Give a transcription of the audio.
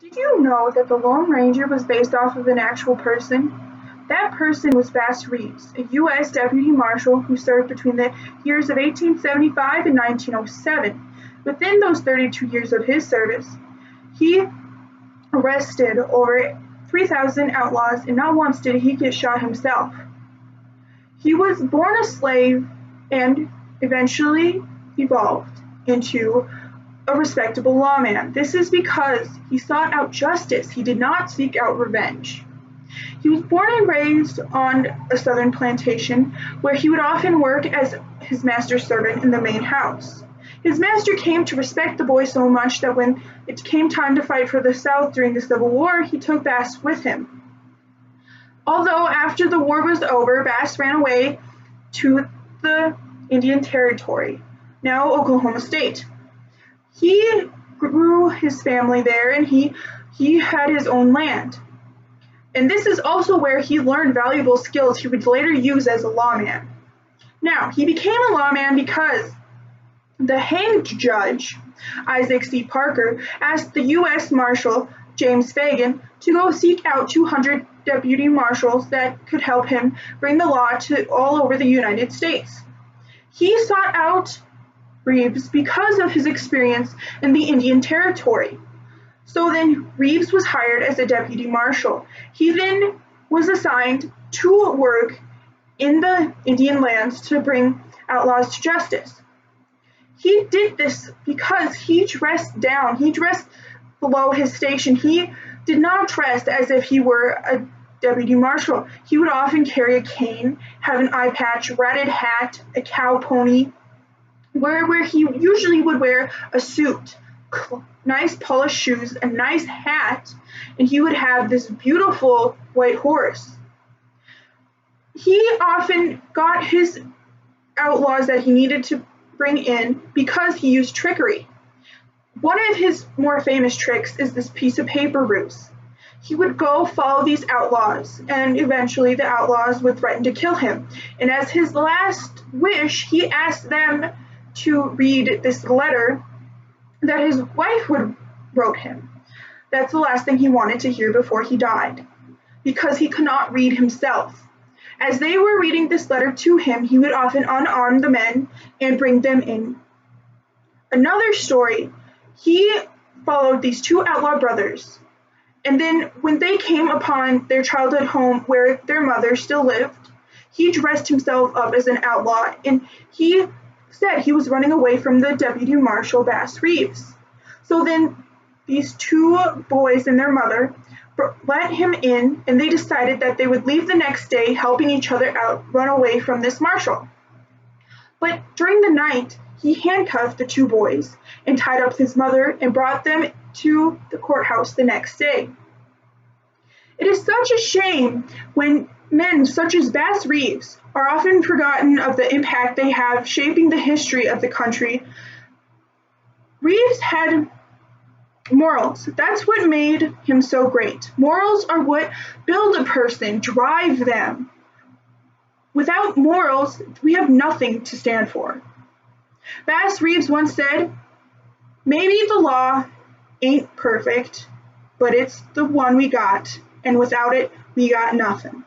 Did you know that the Lone Ranger was based off of an actual person? That person was Bass Reeves, a U.S. Deputy Marshal who served between the years of 1875 and 1907. Within those 32 years of his service, he arrested over 3,000 outlaws, and not once did he get shot himself. He was born a slave and eventually evolved into a respectable lawman. This is because he sought out justice. He did not seek out revenge. He was born and raised on a southern plantation where he would often work as his master's servant in the main house. His master came to respect the boy so much that when it came time to fight for the South during the Civil War, he took Bass with him. Although after the war was over, Bass ran away to the Indian Territory, now Oklahoma State. He grew his family there and he had his own land. And this is also where he learned valuable skills he would later use as a lawman. Now, he became a lawman because the hanged judge, Isaac C. Parker, asked the U.S. Marshal, James Fagan, to go seek out 200 deputy marshals that could help him bring the law to all over the United States. He sought out Reeves because of his experience in the Indian Territory. So then Reeves was hired as a deputy marshal. He then was assigned to work in the Indian lands to bring outlaws to justice. He did this because he dressed down. He dressed below his station. He did not dress as if he were a deputy marshal. He would often carry a cane, have an eye patch, ratted hat, a cow pony, where he usually would wear a suit, nice polished shoes, a nice hat, and he would have this beautiful white horse. He often got his outlaws that he needed to bring in because he used trickery. One of his more famous tricks is this piece of paper ruse. He would go follow these outlaws, and eventually the outlaws would threaten to kill him. And as his last wish, he asked them to read this letter that his wife wrote him. That's the last thing he wanted to hear before he died, because he could not read himself. As they were reading this letter to him, he would often unarm the men and bring them in. Another story, he followed these two outlaw brothers, and then when they came upon their childhood home where their mother still lived, he dressed himself up as an outlaw, and he said he was running away from the deputy marshal, Bass Reeves. So then these two boys and their mother let him in, and they decided that they would leave the next day helping each other out run away from this marshal. But during the night, he handcuffed the two boys and tied up his mother and brought them to the courthouse the next day. It is such a shame when men such as Bass Reeves are often forgotten of the impact they have shaping the history of the country. Reeves had morals. That's what made him so great. Morals are what build a person, drive them. Without morals, we have nothing to stand for. Bass Reeves once said, "Maybe the law ain't perfect, but it's the one we got, and without it, we got nothing."